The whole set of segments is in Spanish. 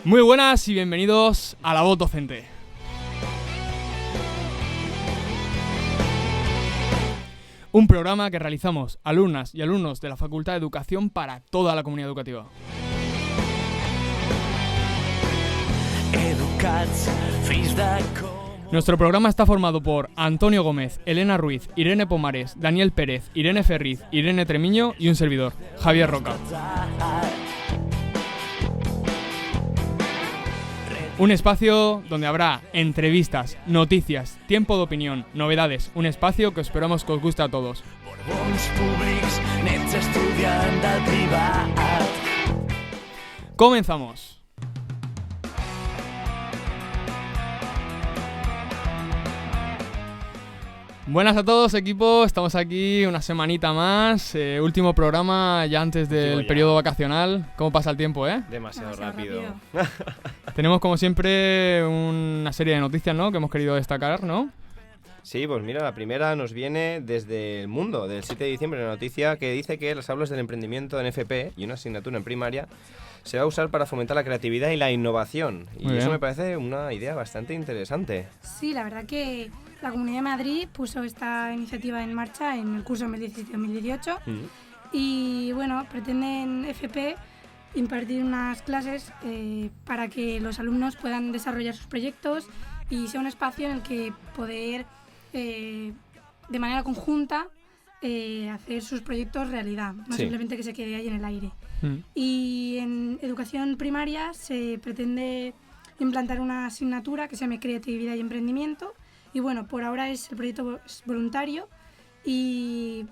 Muy buenas y bienvenidos a La Voz Docente. Un programa que realizamos alumnas y alumnos de la Facultad de Educación para toda la comunidad educativa. Nuestro programa está formado por Antonio Gómez, Elena Ruiz, Irene Pomares, Daniel Pérez, Irene Ferriz, Irene Tremiño y un servidor, Javier Roca. Un espacio donde habrá entrevistas, noticias, tiempo de opinión, novedades. Un espacio que esperamos que os guste a todos. Comenzamos. Buenas a todos, equipo. Estamos aquí una semanita más. Último programa ya antes del periodo vacacional. ¿Cómo pasa el tiempo, Demasiado rápido. Tenemos, como siempre, una serie de noticias, ¿no?, que hemos querido destacar, ¿no? Sí, pues mira, la primera nos viene desde El Mundo, del 7 de diciembre, una noticia que dice que las aulas del emprendimiento en FP y una asignatura en primaria se va a usar para fomentar la creatividad y la innovación. Y eso me parece una idea bastante interesante. Sí, la verdad que la Comunidad de Madrid puso esta iniciativa en marcha en el curso 2017-2018 y bueno, pretenden FP impartir unas clases para que los alumnos puedan desarrollar sus proyectos y sea un espacio en el que poder de manera conjunta hacer sus proyectos realidad, no simplemente que se quede ahí en el aire. Y en educación primaria se pretende implantar una asignatura que se llame Creatividad y Emprendimiento. Y bueno, por ahora el proyecto es voluntario y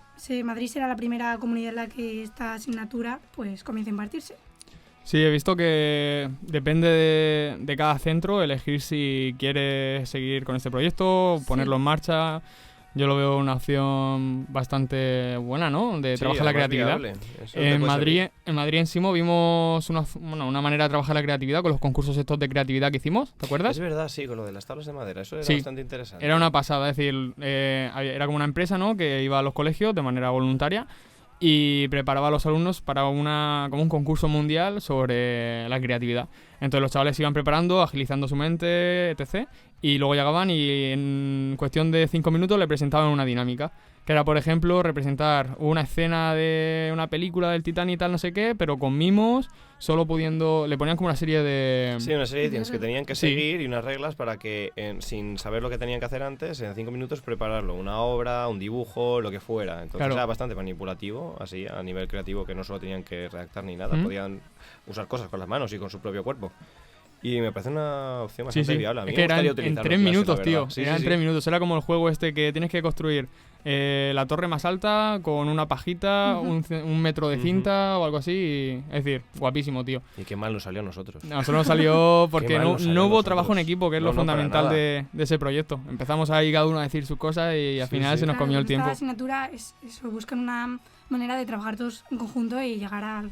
Madrid será la primera comunidad en la que esta asignatura pues comience a impartirse. Sí, he visto que depende de cada centro elegir si quiere seguir con este proyecto, ponerlo en marcha. Yo lo veo una opción bastante buena, ¿no?, de trabajar la creatividad. En Madrid en Simo vimos una manera de trabajar la creatividad con los concursos estos de creatividad que hicimos, ¿te acuerdas? Es verdad, sí, con lo de las tablas de madera, eso era bastante interesante. Era una pasada, es decir, era como una empresa, ¿no?, que iba a los colegios de manera voluntaria y preparaba a los alumnos para como un concurso mundial sobre la creatividad. Entonces los chavales se iban preparando, agilizando su mente, etc. Y luego llegaban y en cuestión de 5 minutos le presentaban una dinámica. Que era, por ejemplo, representar una escena de una película del Titanic y tal, no sé qué, pero con mimos, solo pudiendo... Le ponían como una serie de... Sí, una serie de ítems que tenían que seguir y unas reglas para que, sin saber lo que tenían que hacer antes, en 5 minutos prepararlo. Una obra, un dibujo, lo que fuera. Entonces era bastante manipulativo, así, a nivel creativo, que no solo tenían que redactar ni nada, podían usar cosas con las manos y con su propio cuerpo. Y me parece una opción bastante viable. A mí es que era en 3 minutos, tío. Era en 3 minutos. Era como el juego este que tienes que construir la torre más alta con una pajita, un metro de cinta o algo así. Es decir, guapísimo, tío. Y qué mal nos salió a nosotros. A nosotros nos salió porque no hubo trabajo en equipo, que es lo fundamental de ese proyecto. Empezamos ahí cada uno a decir sus cosas y al final se nos comió el tiempo. Esta asignatura es eso, buscan una manera de trabajar todos en conjunto y llegar a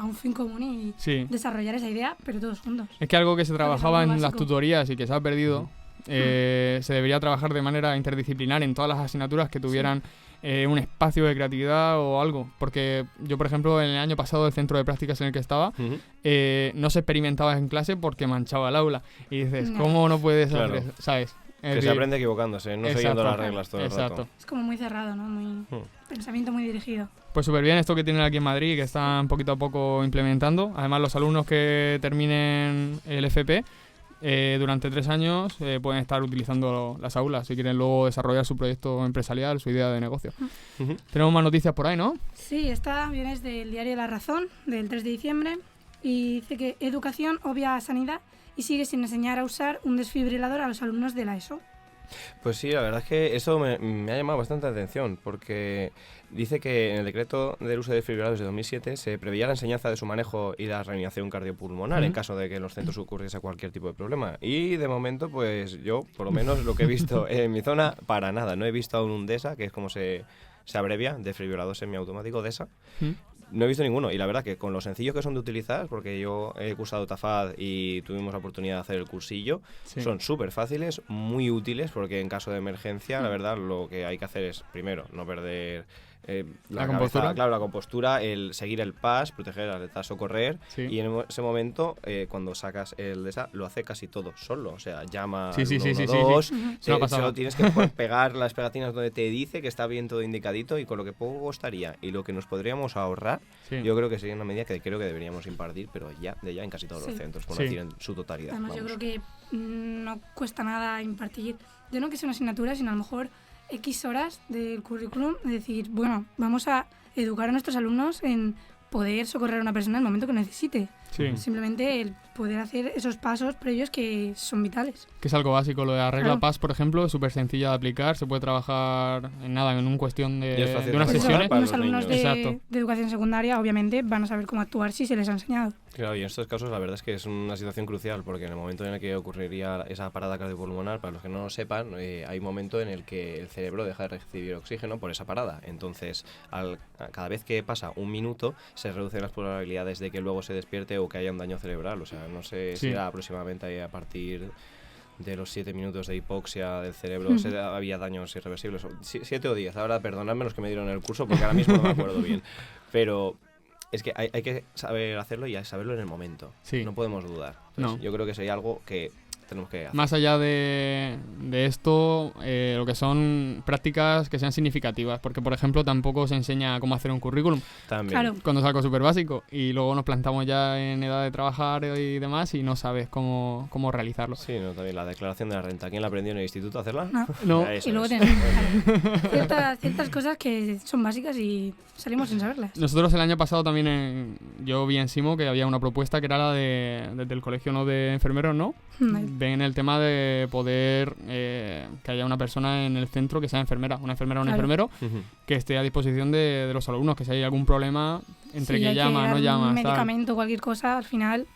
un fin común y desarrollar esa idea, pero todos juntos. Es que algo que se trabajaba en las tutorías y que se ha perdido, se debería trabajar de manera interdisciplinar en todas las asignaturas que tuvieran un espacio de creatividad o algo. Porque yo, por ejemplo, en el año pasado, el centro de prácticas en el que estaba, no se experimentaba en clase porque manchaba el aula. Y dices, ¿cómo no puedes hacer eso? ¿Sabes? Que se aprende equivocándose, no siguiendo las reglas todo el rato. Es como muy cerrado, ¿no? Pensamiento muy dirigido. Pues súper bien esto que tienen aquí en Madrid, que están poquito a poco implementando. Además, los alumnos que terminen el FP durante 3 años pueden estar utilizando las aulas si quieren luego desarrollar su proyecto empresarial, su idea de negocio. Tenemos más noticias por ahí, ¿no? Sí, esta viene del diario La Razón, del 3 de diciembre, y dice que educación obvia a sanidad y sigue sin enseñar a usar un desfibrilador a los alumnos de la ESO. Pues sí, la verdad es que eso me ha llamado bastante la atención, porque dice que en el decreto del uso de desfibriladores de 2007 se preveía la enseñanza de su manejo y la reanimación cardiopulmonar en caso de que en los centros ocurriese cualquier tipo de problema. Y de momento, pues yo, por lo menos lo que he visto en mi zona, para nada. No he visto aún un DESA, que es como se abrevia, desfibrilador semiautomático DESA. No he visto ninguno, y la verdad que con lo sencillos que son de utilizar, porque yo he cursado TAFAD y tuvimos la oportunidad de hacer el cursillo, son súper fáciles, muy útiles, porque en caso de emergencia, la verdad, lo que hay que hacer es, primero, no perder La compostura. Claro, la compostura, el seguir el pas, proteger al atleta, socorrer. Sí. Y en ese momento, cuando sacas el de esa, lo hace casi todo solo. O sea, llama Sí, al sí, sí, 112, sí, sí. Es una pasada. solo tienes que pegar las pegatinas donde te dice que está bien todo indicadito, y con lo que poco costaría y lo que nos podríamos ahorrar, Sí. yo creo que sería una medida que creo que deberíamos impartir, pero ya en casi todos los Sí. centros, por Sí. decir en su totalidad. Además, yo vamos. creo que no cuesta nada impartir, yo no que sea una asignatura, sino a lo mejor X horas del currículum, es decir, bueno, vamos a educar a nuestros alumnos en poder socorrer a una persona en el momento que necesite. Sí. Simplemente el poder hacer esos pasos previos que son vitales. Que es algo básico. Lo de la regla Claro. PAS, por ejemplo, es súper sencilla de aplicar. Se puede trabajar en nada, en una cuestión Y es fácil de unas de Pues eso, sesiones. para unos los alumnos niños. Exacto. de educación secundaria obviamente van a saber cómo actuar si se les ha enseñado. Claro, y en estos casos la verdad es que es una situación crucial, porque en el momento en el que ocurriría esa parada cardiopulmonar, para los que no lo sepan, hay un momento en el que el cerebro deja de recibir oxígeno por esa parada. Entonces, cada vez que pasa un minuto, se reducen las probabilidades de que luego se despierte o que haya un daño cerebral. O sea, no sé si Sí. era aproximadamente a partir de los 7 minutos de hipoxia del cerebro, había daños irreversibles. 7 o 10, ahora perdonadme los que me dieron el curso, porque ahora mismo no me acuerdo bien. Pero es que hay que saber hacerlo y saberlo en el momento. Sí. No podemos dudar. Entonces, No. yo creo que sería algo que tenemos que hacer. Más allá de esto, lo que son prácticas que sean significativas. Porque, por ejemplo, tampoco se enseña cómo hacer un currículum También. Claro. cuando es algo súper básico. Y luego nos plantamos ya en edad de trabajar y demás y no sabes cómo realizarlo. Sí, no, también la declaración de la renta. ¿Quién la aprendió en el instituto a hacerla? No. No. Eso Y luego es. tenemos ciertas cosas que son básicas y salimos sin saberlas. Nosotros el año pasado también, yo vi en Simo que había una propuesta que era la desde el colegio, ¿no?, de enfermeros, ¿no? Ven el tema de poder que haya una persona en el centro que sea enfermera, una enfermera o un Claro. enfermero Ujú. que esté a disposición de los alumnos, que si hay algún problema entre Si que hay llama, dar no un llama, tal. medicamento, cualquier cosa, al final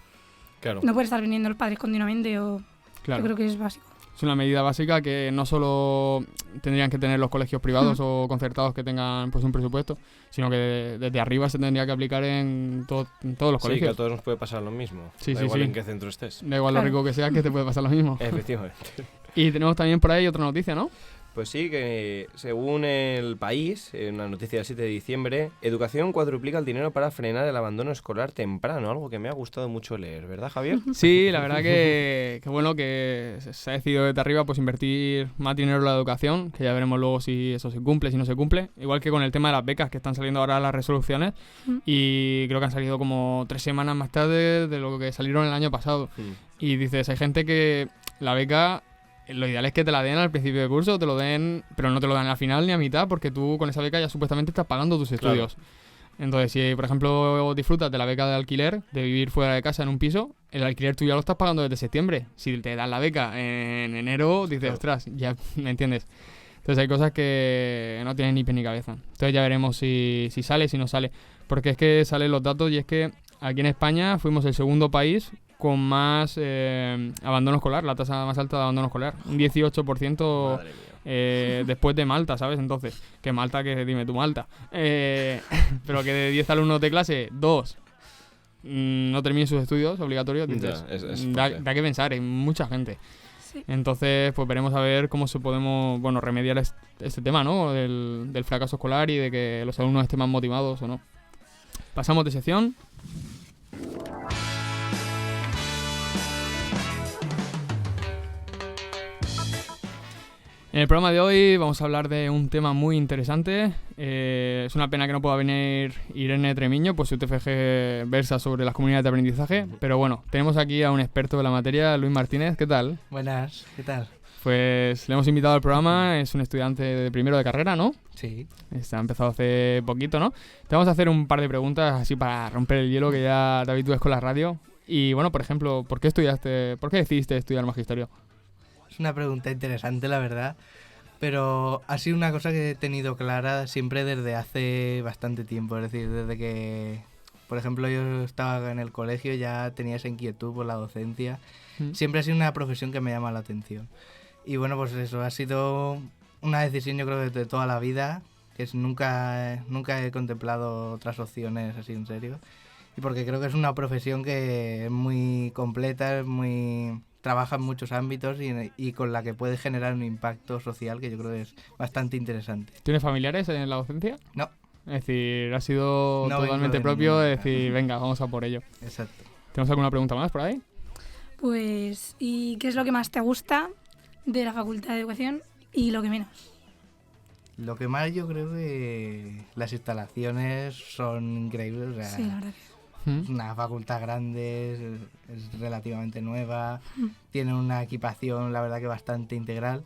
Claro. no pueden estar viniendo los padres continuamente o Claro. yo creo que es básico. Es una medida básica que no solo tendrían que tener los colegios privados o concertados que tengan pues un presupuesto, sino que desde arriba se tendría que aplicar en todos los Sí, que a colegios. todos nos puede pasar lo mismo. Sí, Da sí, igual sí. en qué centro estés. Da igual lo Claro. rico que sea, que te puede pasar lo mismo. Efectivamente. Y tenemos también por ahí otra noticia, ¿no? Pues sí, que según El País, en una noticia del 7 de diciembre, Educación cuadruplica el dinero para frenar el abandono escolar temprano, algo que me ha gustado mucho leer, ¿verdad, Javier? Sí, la verdad que bueno, que se ha decidido desde arriba pues invertir más dinero en la educación, que ya veremos luego si eso se cumple, si no se cumple. Igual que con el tema de las becas, que están saliendo ahora las resoluciones, y creo que han salido como 3 semanas más tarde de lo que salieron el año pasado. Y dices, hay gente que la beca, lo ideal es que te la den al principio de curso, te lo den, pero no te lo dan al final ni a mitad, porque tú con esa beca ya supuestamente estás pagando tus estudios. Entonces, si por ejemplo disfrutas de la beca de alquiler, de vivir fuera de casa en un piso, el alquiler tú ya lo estás pagando desde septiembre. Si te dan la beca en enero, dices, Claro. ostras, ya me entiendes. Entonces hay cosas que no tienen ni pie ni cabeza. Entonces ya veremos si sale, si no sale. Porque es que salen los datos y es que aquí en España fuimos el segundo país con más abandono escolar, la tasa más alta de abandono escolar. Un 18% Madre mía. después de Malta, ¿sabes? Entonces, que Malta, que dime tú Malta. Pero que de 10 alumnos de clase, 2 no terminen sus estudios obligatorios, dices, Ya, es da fuerte. que pensar, hay mucha gente. Sí. Entonces, pues veremos a ver cómo se podemos, bueno, remediar este tema, ¿no? Del fracaso escolar y de que los alumnos estén más motivados o no. Pasamos de sección. En el programa de hoy vamos a hablar de un tema muy interesante. Es una pena que no pueda venir Irene Tremiño, pues su TFG versa sobre las comunidades de aprendizaje. Pero bueno, tenemos aquí a un experto de la materia, Luis Martínez. ¿Qué tal? Buenas, ¿qué tal? Pues le hemos invitado al programa, es un estudiante de primero de carrera, ¿no? Sí. Ha empezado hace poquito, ¿no? Te vamos a hacer un par de preguntas así para romper el hielo, que ya te habitúes con la radio. Y bueno, por ejemplo, ¿por qué decidiste estudiar magisterio? Es una pregunta interesante, la verdad, pero ha sido una cosa que he tenido clara siempre desde hace bastante tiempo. Es decir, desde que, por ejemplo, yo estaba en el colegio, ya tenía esa inquietud por la docencia. Siempre ha sido una profesión que me llama la atención. Y bueno, pues eso, ha sido una decisión, yo creo, de toda la vida, que nunca he contemplado otras opciones así en serio. Y porque creo que es una profesión que es muy completa, es muy trabaja en muchos ámbitos y con la que puede generar un impacto social que yo creo que es bastante interesante. ¿Tienes familiares en la docencia? No. Es decir, ha sido No totalmente vengo de propio de ninguna. decir, venga, vamos a por ello. Exacto. ¿Tenemos alguna pregunta más por ahí? Pues, ¿y qué es lo que más te gusta de la Facultad de Educación y lo que menos? Lo que más yo creo que las instalaciones son increíbles. O sea, Sí, la verdad que ¿Mm? es una facultad grande, es relativamente nueva, tiene una equipación, la verdad que bastante integral.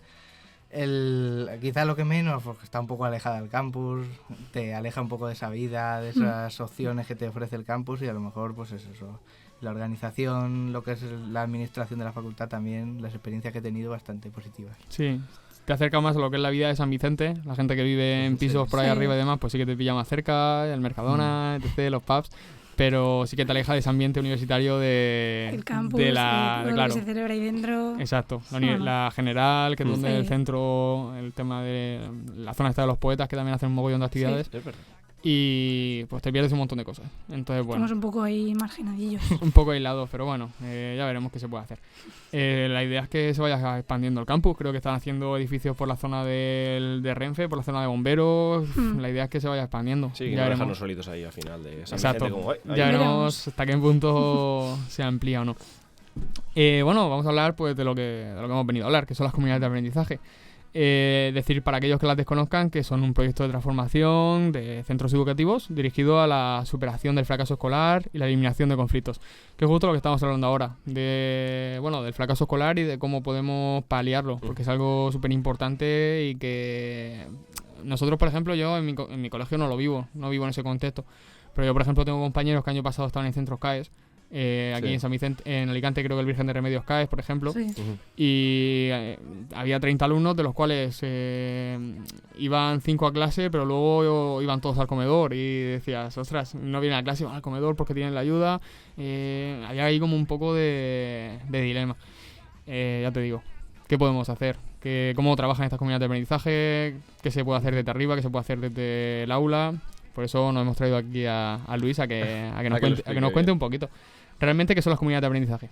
Quizá lo que menos, porque está un poco alejada del campus, te aleja un poco de esa vida, de esas opciones que te ofrece el campus y a lo mejor pues es eso. La organización, lo que es la administración de la facultad también, las experiencias que he tenido bastante positivas. Sí, te acerca más a lo que es la vida de San Vicente. La gente que vive en pisos por ahí Sí. arriba y demás, pues sí que te pilla más cerca, el Mercadona, etc., los pubs. Pero sí que te aleja de ese ambiente universitario el campus, de todo claro, lo que se celebra ahí dentro. exacto. Bueno. La general, que es donde Sí. el centro, el tema de la zona esta de los poetas, que también hacen un mogollón de actividades. Es verdad. Y pues te pierdes un montón de cosas. Entonces, bueno, Estamos un poco ahí marginadillos. un poco aislados, pero bueno, ya veremos qué se puede hacer. La idea es que se vaya expandiendo el campus. Creo que están haciendo edificios por la zona de Renfe, por la zona de bomberos. La idea es que se vaya expandiendo. Sí, que ya no veremos. dejarnos solitos ahí al final de San Exacto. Vicente como, "Ay, Ya ahí". veremos hasta qué punto se amplía o no. Bueno, vamos a hablar pues de lo que hemos venido a hablar, que son las comunidades de aprendizaje. Decir para aquellos que las desconozcan que son un proyecto de transformación de centros educativos dirigido a la superación del fracaso escolar y la eliminación de conflictos, que es justo lo que estamos hablando ahora, del fracaso escolar y de cómo podemos paliarlo, porque es algo súper importante y que nosotros, por ejemplo, yo en mi colegio no vivo en ese contexto, pero yo, por ejemplo, tengo compañeros que año pasado estaban en centros CAES. Aquí Sí. en San Vicente, en Alicante creo que el Virgen de Remedios CAES, por ejemplo, Sí. Ujú. y había 30 alumnos, de los cuales iban 5 a clase, pero luego iban todos al comedor y decías, ostras, no vienen a clase, van al comedor porque tienen la ayuda. Había ahí como un poco de dilema. Ya te digo, ¿qué podemos hacer? ¿Cómo trabajan estas comunidades de aprendizaje? ¿Qué se puede hacer desde arriba? ¿Qué se puede hacer desde el aula? Por eso nos hemos traído aquí a Luis a que nos cuente un poquito. ¿Realmente qué son las comunidades de aprendizaje?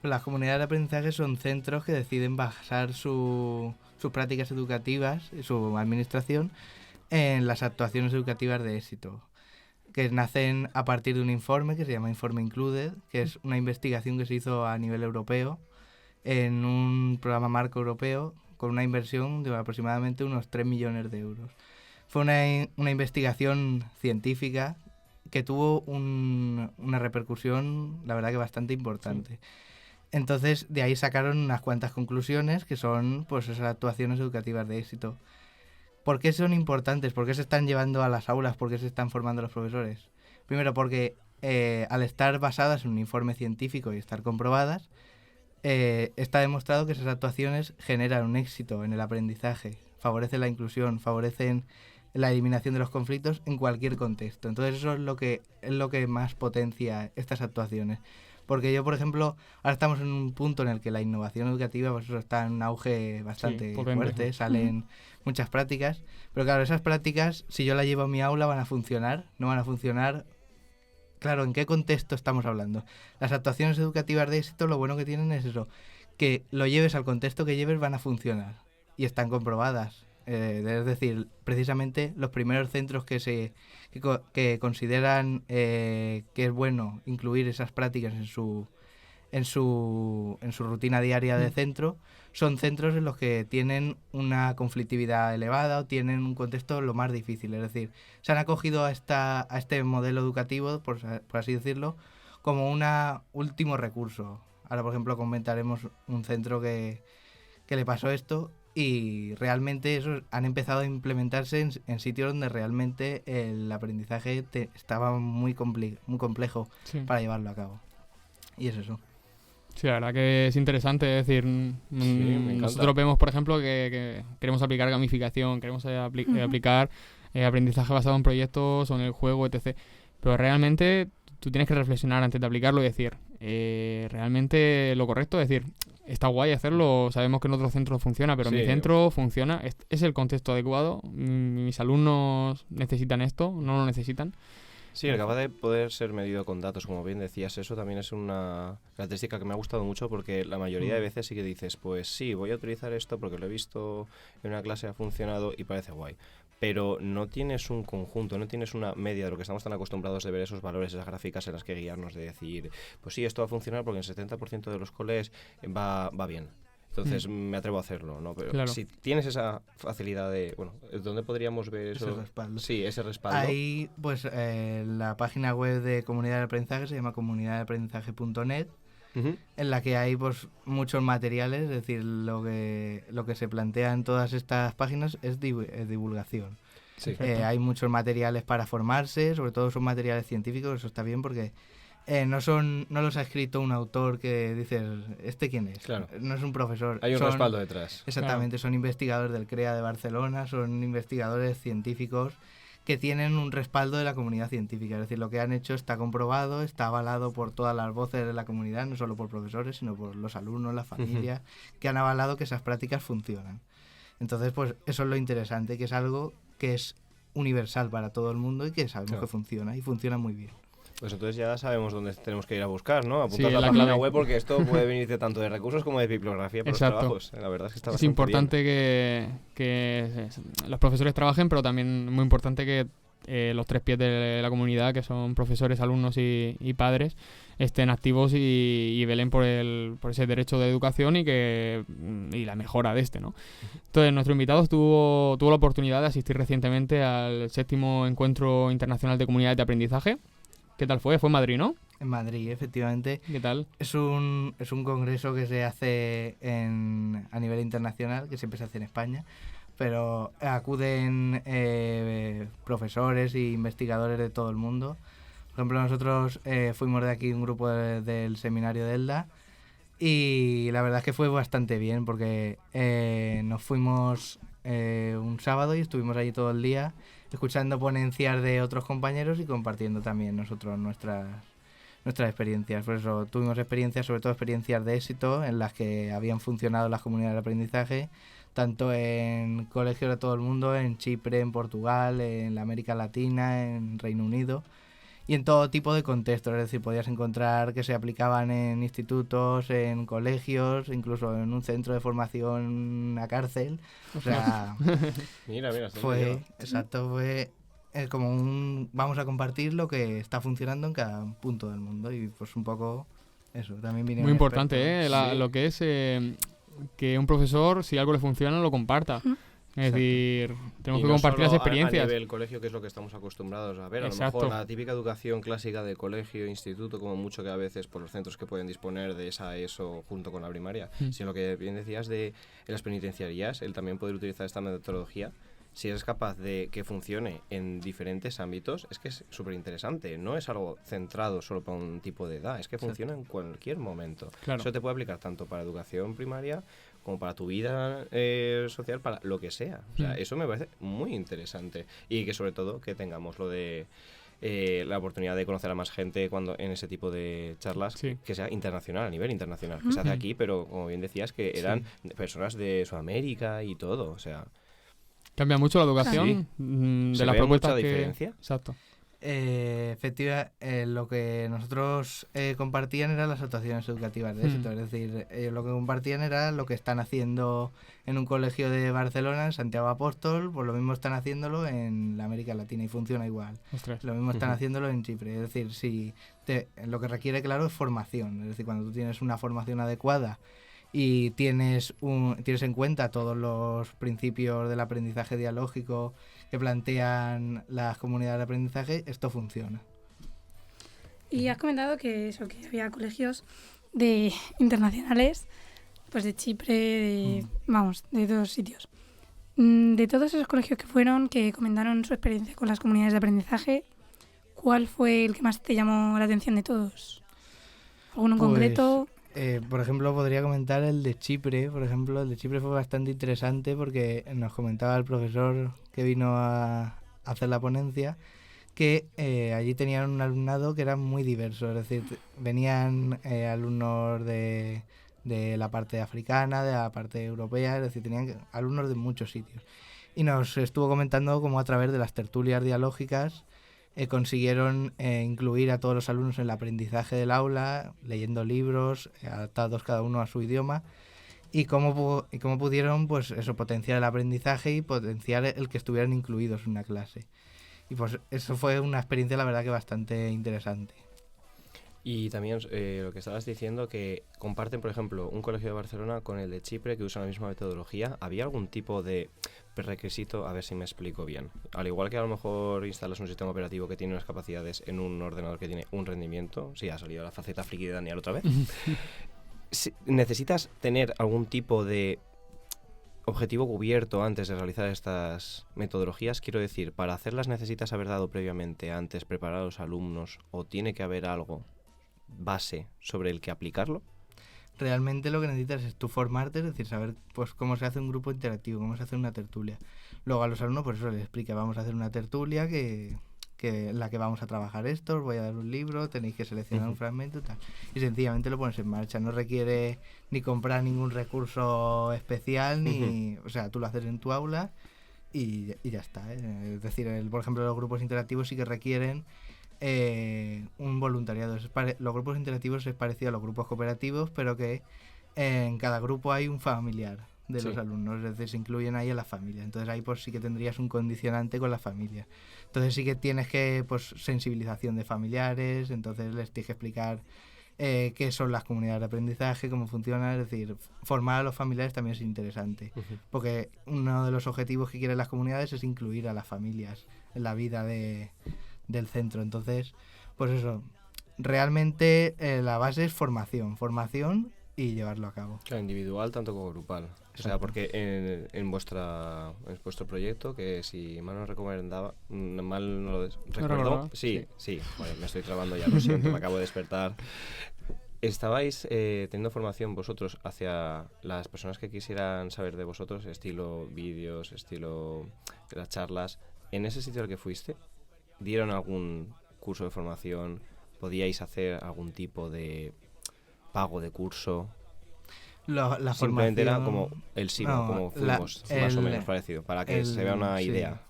Las comunidades de aprendizaje son centros que deciden basar sus prácticas educativas y su administración en las actuaciones educativas de éxito, que nacen a partir de un informe que se llama Informe Included, que es una investigación que se hizo a nivel europeo en un programa marco europeo con una inversión de aproximadamente unos 3 millones de euros. Fue una investigación científica que tuvo una repercusión, la verdad que bastante importante. Sí. Entonces, de ahí sacaron unas cuantas conclusiones que son pues esas actuaciones educativas de éxito. ¿Por qué son importantes? ¿Por qué se están llevando a las aulas? ¿Por qué se están formando los profesores? Primero, porque al estar basadas en un informe científico y estar comprobadas, está demostrado que esas actuaciones generan un éxito en el aprendizaje, favorecen la inclusión, favorecen la eliminación de los conflictos en cualquier contexto. Entonces eso es lo que más potencia estas actuaciones. Porque yo, por ejemplo, ahora estamos en un punto en el que la innovación educativa pues eso está en un auge bastante fuerte, salen muchas prácticas, pero claro, esas prácticas, si yo las llevo a mi aula, ¿van a funcionar? ¿No van a funcionar? Claro, ¿en qué contexto estamos hablando? Las actuaciones educativas de éxito, lo bueno que tienen es eso, que lo lleves al contexto que lleves, van a funcionar y están comprobadas. Es decir, precisamente los primeros centros que consideran que es bueno incluir esas prácticas en su rutina diaria de centro son centros en los que tienen una conflictividad elevada o tienen un contexto lo más difícil. Es decir, se han acogido a este modelo educativo, por así decirlo, como un último recurso. Ahora, por ejemplo, comentaremos un centro que le pasó esto. Y realmente eso han empezado a implementarse en sitios donde realmente el aprendizaje estaba muy complejo para llevarlo a cabo. Y es eso. Sí, la verdad que es interesante. Es decir, nosotros vemos, por ejemplo, que queremos aplicar gamificación, queremos aplicar aprendizaje basado en proyectos o en el juego, etc. Pero realmente tú tienes que reflexionar antes de aplicarlo y decir, realmente lo correcto, es decir, está guay hacerlo, sabemos que en otros centros funciona, pero en mi centro funciona, es el contexto adecuado, mis alumnos necesitan esto, no lo necesitan. Sí, el capaz de poder ser medido con datos, como bien decías, eso también es una característica que me ha gustado mucho, porque la mayoría de veces sí que dices, pues sí, voy a utilizar esto porque lo he visto en una clase, ha funcionado y parece guay. Pero no tienes un conjunto, no tienes una media de lo que estamos tan acostumbrados de ver esos valores, esas gráficas en las que guiarnos, de decir, pues sí, esto va a funcionar porque en el 70% de los coles va bien. Entonces me atrevo a hacerlo, ¿no? Pero Claro. si tienes esa facilidad de, bueno, ¿dónde podríamos ver eso? Ese respaldo. Sí, ese respaldo. Ahí, pues, la página web de Comunidad de Aprendizaje se llama comunidaddeaprendizaje.net, Ujú. en la que hay pues muchos materiales, es decir, lo que se plantea en todas estas páginas es divulgación. Sí. Hay muchos materiales para formarse, sobre todo son materiales científicos, eso está bien porque no los ha escrito un autor que dices, ¿este quién es? Claro. No es un profesor. Hay un Son- respaldo detrás. Exactamente, son investigadores del CREA de Barcelona, son investigadores científicos que tienen un respaldo de la comunidad científica. Es decir, lo que han hecho está comprobado, está avalado por todas las voces de la comunidad, no solo por profesores, sino por los alumnos, las familias, que han avalado que esas prácticas funcionan. Entonces, pues eso es lo interesante, que es algo que es universal para todo el mundo y que sabemos Claro. que funciona y funciona muy bien. Pues entonces ya sabemos dónde tenemos que ir a buscar, ¿no? Sí, Apuntar la la página clave. web, porque esto puede venirte tanto de recursos como de bibliografía para Exacto. los trabajos. La verdad es que está Es bastante importante que los profesores trabajen, pero también muy importante que los tres pies de la comunidad, que son profesores, alumnos y padres, estén activos y velen por ese derecho de educación y la mejora de este, ¿no? Entonces, nuestro invitado tuvo la oportunidad de asistir recientemente al 7º Encuentro Internacional de Comunidades de Aprendizaje. ¿Qué tal fue? Fue en Madrid, ¿no? En Madrid, efectivamente, ¿Qué tal? es un congreso que se hace a nivel internacional, que siempre se hace en España, pero acuden profesores e investigadores de todo el mundo. Por ejemplo, nosotros fuimos de aquí un grupo del seminario de ELDA y la verdad es que fue bastante bien porque nos fuimos un sábado y estuvimos allí todo el día escuchando ponencias de otros compañeros y compartiendo también nosotros nuestras experiencias. Por eso tuvimos experiencias, sobre todo experiencias de éxito, en las que habían funcionado las comunidades de aprendizaje, tanto en colegios de todo el mundo, en Chipre, en Portugal, en la América Latina, en Reino Unido, y en todo tipo de contextos. Es decir, podías encontrar que se aplicaban en institutos, en colegios, incluso en un centro de formación, una cárcel. O sea, Mira, está muy fue, bien. exacto, fue como vamos a compartir lo que está funcionando en cada punto del mundo y pues un poco eso, también vinieron Muy importante, expertos. Sí. Lo que es que un profesor, si algo le funciona, lo comparta. Ujú. Es Exacto. decir, tenemos Y que no compartir las solo experiencias. A nivel colegio, que es lo que estamos acostumbrados a ver. Exacto. A lo mejor la típica educación clásica de colegio, instituto, como mucho que a veces por los centros que pueden disponer de esa ESO junto con la primaria. Sino lo que bien decías en las penitenciarías, el también poder utilizar esta metodología. Si eres capaz de que funcione en diferentes ámbitos, es que es súper interesante. No es algo centrado solo para un tipo de edad, es que funciona en cualquier momento. Claro. Eso te puede aplicar tanto para educación primaria como para tu vida social, para lo que sea. O sea, eso me parece muy interesante. Y que sobre todo que tengamos lo de la oportunidad de conocer a más gente cuando en ese tipo de charlas, Sí. que sea internacional, a nivel internacional. Que se hace aquí, pero como bien decías, que eran personas de Sudamérica y todo. O sea, Cambia mucho la educación de ¿se las ve propuestas mucha que... diferencia? Exacto. Efectivamente, lo que nosotros compartían eran las actuaciones educativas de éxito, es decir, ellos lo que compartían era lo que están haciendo en un colegio de Barcelona, en Santiago Apóstol, pues lo mismo están haciéndolo en la América Latina y funciona igual. Ostras. Lo mismo están haciendo en Chipre, es decir, lo que requiere, claro, es formación, es decir, cuando tú tienes una formación adecuada y tienes en cuenta todos los principios del aprendizaje dialógico que plantean las comunidades de aprendizaje, esto funciona. Y has comentado que había colegios internacionales, pues de Chipre, de todos sitios. De todos esos colegios que comentaron su experiencia con las comunidades de aprendizaje, ¿cuál fue el que más te llamó la atención de todos? ¿Alguno en Pues, concreto? Por ejemplo, podría comentar el de Chipre. Por ejemplo, el de Chipre fue bastante interesante porque nos comentaba el profesor que vino a hacer la ponencia que allí tenían un alumnado que era muy diverso. Es decir, venían alumnos de la parte africana, de la parte europea, es decir, tenían alumnos de muchos sitios. Y nos estuvo comentando cómo a través de las tertulias dialógicas consiguieron incluir a todos los alumnos en el aprendizaje del aula, leyendo libros, adaptados cada uno a su idioma, y cómo pudieron pues eso, potenciar el aprendizaje y potenciar el que estuvieran incluidos en una clase. Y pues eso fue una experiencia, la verdad, que bastante interesante. Y también lo que estabas diciendo, que comparten, por ejemplo, un colegio de Barcelona con el de Chipre, que usan la misma metodología. ¿Había algún tipo de prerequisito? A ver si me explico bien. Al igual que a lo mejor instalas un sistema operativo que tiene unas capacidades en un ordenador que tiene un rendimiento. Sí, ha salido la faceta friki de Daniel otra vez. ¿Necesitas tener algún tipo de objetivo cubierto antes de realizar estas metodologías? Quiero decir, ¿para hacerlas necesitas haber dado previamente antes, preparar a los alumnos, o tiene que haber algo base sobre el que aplicarlo? Realmente lo que necesitas es tú formarte, es decir, saber pues cómo se hace un grupo interactivo, cómo se hace una tertulia. Luego a los alumnos por eso les explica, vamos a hacer una tertulia que en la que vamos a trabajar esto, os voy a dar un libro, tenéis que seleccionar un fragmento y tal. Y sencillamente lo pones en marcha, no requiere ni comprar ningún recurso especial, ni o sea, tú lo haces en tu aula y ya está, ¿eh? Es decir, por ejemplo, los grupos interactivos sí que requieren un voluntariado. Los grupos interactivos es parecido a los grupos cooperativos, pero que en cada grupo hay un familiar de los alumnos, es decir, se incluyen ahí a las familias. Entonces ahí pues sí que tendrías un condicionante con las familias. Entonces sí que tienes que, pues, sensibilización de familiares, entonces les tienes que explicar qué son las comunidades de aprendizaje, cómo funcionan, es decir, formar a los familiares también es interesante, porque uno de los objetivos que quieren las comunidades es incluir a las familias en la vida del centro. Entonces, pues eso, realmente la base es formación y llevarlo a cabo. Claro, individual tanto como grupal. O sea, porque en vuestro proyecto, que si mal no recomendaba, mal no lo recuerdo. Sí. Bueno, me estoy trabando ya, lo siento, me acabo de despertar. ¿Estabais teniendo formación vosotros hacia las personas que quisieran saber de vosotros, estilo vídeos, estilo de las charlas? ¿En ese sitio al que fuiste, dieron algún curso de formación? ¿Podíais hacer algún tipo de pago de curso? La Simplemente formación era como el SIMO, no, como fuimos, más o menos parecido, para que se vea una idea.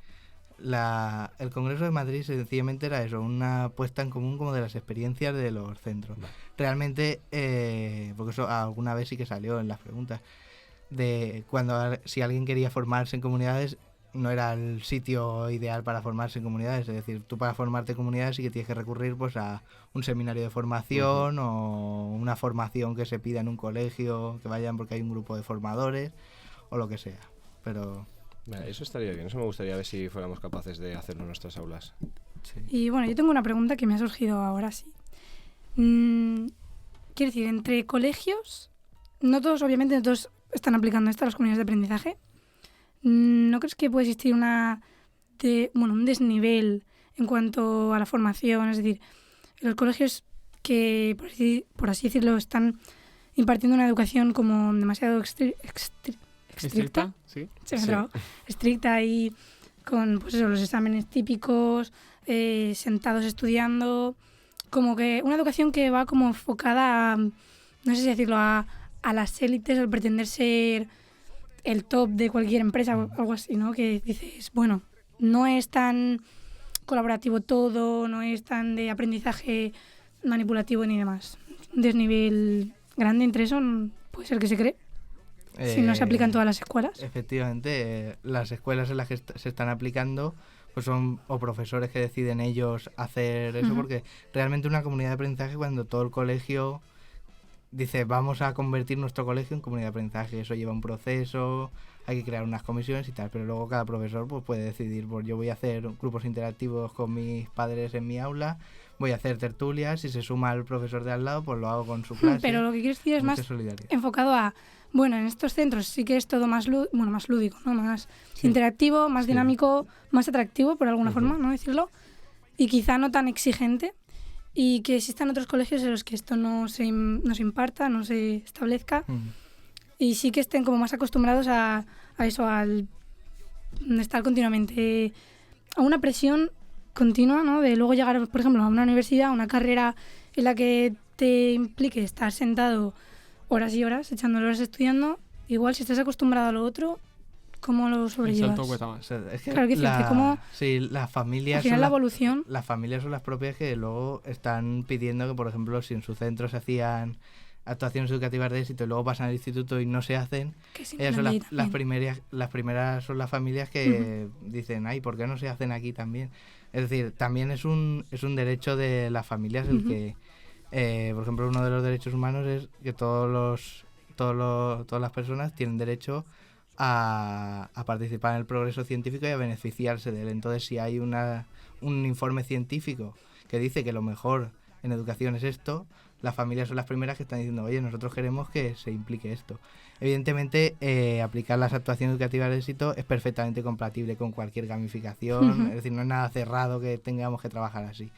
El Congreso de Madrid sencillamente era eso, una puesta en común como de las experiencias de los centros. Vale. Realmente, porque eso alguna vez sí que salió en las preguntas, de si alguien quería formarse en comunidades, no era el sitio ideal para formarse en comunidades. Es decir, tú para formarte en comunidades sí que tienes que recurrir pues a un seminario de formación o una formación que se pida en un colegio, que vayan porque hay un grupo de formadores o lo que sea. Pero eso estaría bien, eso me gustaría ver si fuéramos capaces de hacerlo en nuestras aulas. Sí. Y bueno, yo tengo una pregunta que me ha surgido ahora sí. Quiero decir, entre colegios, obviamente no todos están aplicando esto a las comunidades de aprendizaje. ¿No crees que puede existir un desnivel en cuanto a la formación? Es decir, los colegios que, por así decirlo, están impartiendo una educación como demasiado estricta. Sí. Estricta y con pues eso, los exámenes típicos, sentados estudiando, como que una educación que va como enfocada a, no sé si decirlo, a las élites, al pretender ser el top de cualquier empresa o algo así, ¿no? Que dices, bueno, no es tan colaborativo todo, no es tan de aprendizaje manipulativo ni demás. Un desnivel grande entre eso puede ser que se cree. Si no se aplica en todas las escuelas. Efectivamente, las escuelas en las que se están aplicando pues son o profesores que deciden ellos hacer eso, porque realmente una comunidad de aprendizaje, cuando todo el colegio dice vamos a convertir nuestro colegio en comunidad de aprendizaje, eso lleva un proceso, hay que crear unas comisiones y tal, pero luego cada profesor pues puede decidir, pues yo voy a hacer grupos interactivos con mis padres en mi aula, voy a hacer tertulias, si se suma el profesor de al lado pues lo hago con su clase. Pero lo que quiero decir es más enfocado a, bueno, en estos centros sí que es todo más lúdico, ¿no? Más interactivo, más dinámico, más atractivo por alguna forma, ¿no? Decirlo, y quizá no tan exigente. Y que existan otros colegios en los que esto no se imparta, no se establezca, y sí que estén como más acostumbrados a eso, al estar continuamente a una presión continua, ¿no? De luego llegar, por ejemplo, a una universidad, a una carrera en la que te implique estar sentado horas y horas, echando horas estudiando. Igual si estás acostumbrado a lo otro, ¿cómo lo El sobrellevas? salto cuesta O más. sea, es que Claro, que fíjate cómo sí, las familias al final son la las- evolución... las familias son las propias que luego están pidiendo que, por ejemplo, si en su centro se hacían actuaciones educativas de éxito y luego pasan al instituto y no se hacen, Que sí, ellas son ahí las también. primeras son las familias que dicen, ay, ¿por qué no se hacen aquí también? Es decir, también es un derecho de las familias el que, por ejemplo, uno de los derechos humanos es que todas las personas tienen derecho a participar en el progreso científico y a beneficiarse de él. Entonces, si hay un informe científico que dice que lo mejor en educación es esto, las familias son las primeras que están diciendo, oye, nosotros queremos que se implique esto. Evidentemente, aplicar las actuaciones educativas de éxito es perfectamente compatible con cualquier gamificación, es decir, no es nada cerrado que tengamos que trabajar así.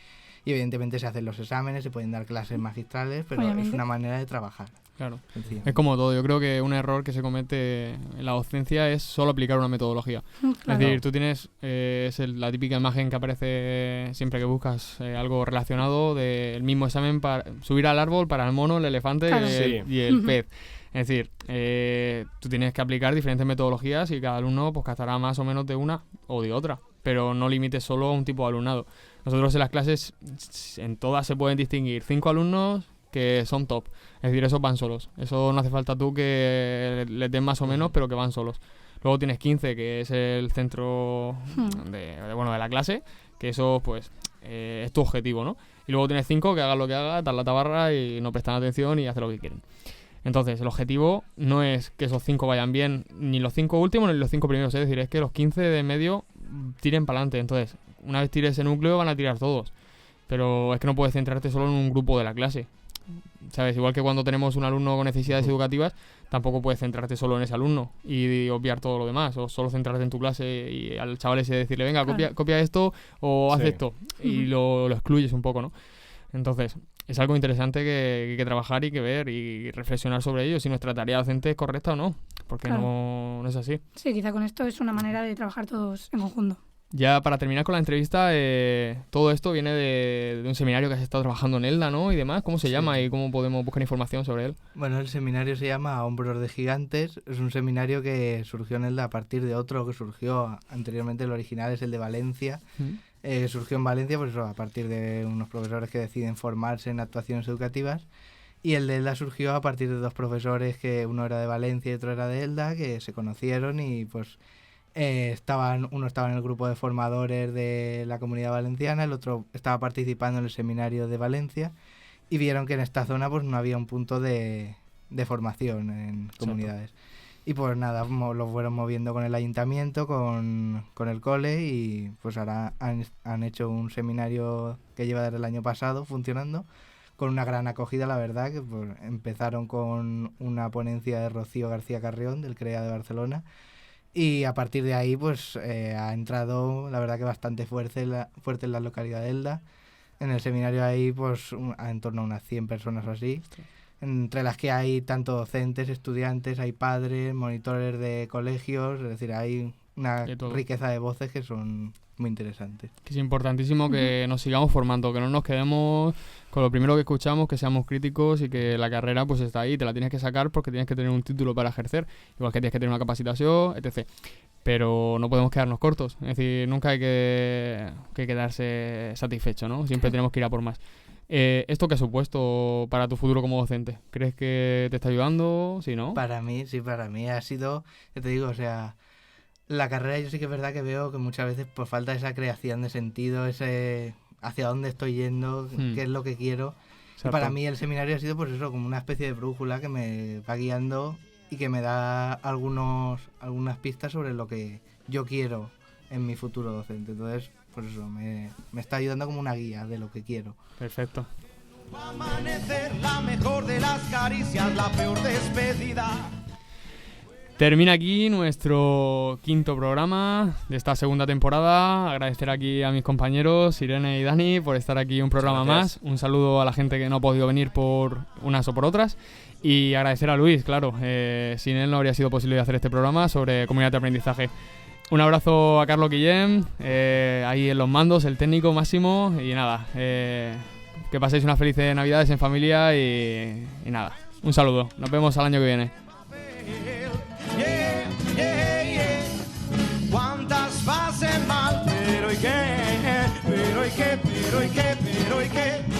Y evidentemente se hacen los exámenes, se pueden dar clases magistrales, pero Obviamente. es una manera de trabajar. Claro. Sencillamente. Es como todo. Yo creo que un error que se comete en la docencia es solo aplicar una metodología. Claro. Es decir, tú tienes la típica imagen que aparece siempre que buscas algo relacionado del mismo examen para subir al árbol para el mono, el elefante Claro. y el pez. Es decir, tú tienes que aplicar diferentes metodologías y cada alumno pues captará más o menos de una o de otra, pero no limites solo a un tipo de alumnado. Nosotros en las clases, en todas se pueden distinguir 5 alumnos que son top. Es decir, esos van solos. Eso no hace falta tú que les den más o menos, pero que van solos. Luego tienes 15, que es el centro de la clase, que eso pues es tu objetivo, ¿no? Y luego tienes 5 que hagan lo que hagan, dan la tabarra y no prestan atención y hacen lo que quieren. Entonces, el objetivo no es que esos 5 vayan bien, ni los 5 últimos ni los 5 primeros, es decir, es que los 15 de medio tiren para adelante. Entonces, una vez tires ese núcleo van a tirar todos. Pero es que no puedes centrarte solo en un grupo de la clase. ¿Sabes? Igual que cuando tenemos un alumno con necesidades educativas, tampoco puedes centrarte solo en ese alumno y obviar todo lo demás, o solo centrarte en tu clase y al chaval ese decirle, venga, Claro. copia esto o haz Sí. esto, y lo excluyes un poco, ¿no? Entonces, es algo interesante que hay que trabajar y que ver y reflexionar sobre ello, si nuestra tarea docente es correcta o no, porque Claro. no es así. Sí, quizá con esto es una manera de trabajar todos en conjunto. Ya para terminar con la entrevista, todo esto viene de un seminario que has estado trabajando en ELDA, ¿no? Y demás, ¿cómo se Sí. llama y cómo podemos buscar información sobre él? Bueno, el seminario se llama Hombros de Gigantes. Es un seminario que surgió en ELDA a partir de otro que surgió anteriormente. El original es el de Valencia. Surgió en Valencia pues eso, a partir de unos profesores que deciden formarse en actuaciones educativas. Y el de ELDA surgió a partir de dos profesores, que uno era de Valencia y otro era de ELDA, que se conocieron y pues uno estaba en el grupo de formadores de la Comunidad Valenciana, el otro estaba participando en el seminario de Valencia y vieron que en esta zona pues no había un punto de formación en comunidades. Y pues nada, lo fueron moviendo con el ayuntamiento, con el cole y pues ahora han hecho un seminario que lleva desde el año pasado funcionando con una gran acogida, la verdad, que pues, empezaron con una ponencia de Rocío García Carrión del CREA de Barcelona. Y a partir de ahí, pues ha entrado, la verdad que bastante fuerte en la localidad de Elda. En el seminario hay, pues, en torno a unas 100 personas o así, entre las que hay tanto docentes, estudiantes, hay padres, monitores de colegios, es decir, hay una De todo. riqueza de voces que son muy interesantes. Que es importantísimo que nos sigamos formando, que no nos quedemos con lo primero que escuchamos, que seamos críticos y que la carrera pues está ahí, te la tienes que sacar porque tienes que tener un título para ejercer, igual que tienes que tener una capacitación, etc. Pero no podemos quedarnos cortos, es decir, nunca hay que quedarse satisfecho, ¿no? Siempre tenemos que ir a por más. ¿Esto qué ha supuesto para tu futuro como docente? ¿Crees que te está ayudando? ¿Sí, no? Para mí ha sido, ya te digo, o sea, la carrera yo sí que es verdad que veo que muchas veces pues falta esa creación de sentido, ese hacia dónde estoy yendo, qué es lo que quiero. Y para mí el seminario ha sido pues eso, como una especie de brújula que me va guiando y que me da algunas pistas sobre lo que yo quiero en mi futuro docente. Entonces, pues eso, me está ayudando como una guía de lo que quiero. Perfecto. Amanecer, la mejor de las caricias, la peor despedida. Termina aquí nuestro quinto programa de esta segunda temporada. Agradecer aquí a mis compañeros Irene y Dani por estar aquí un programa más. Un saludo a la gente que no ha podido venir por unas o por otras. Y agradecer a Luis, claro. Sin él no habría sido posible hacer este programa sobre comunidad de aprendizaje. Un abrazo a Carlos Guillem, ahí en los mandos, el técnico máximo. Y nada, que paséis unas felices Navidades en familia y nada. Un saludo. Nos vemos al año que viene. Yeah, yeah, yeah. qué, pero y qué, pero y qué.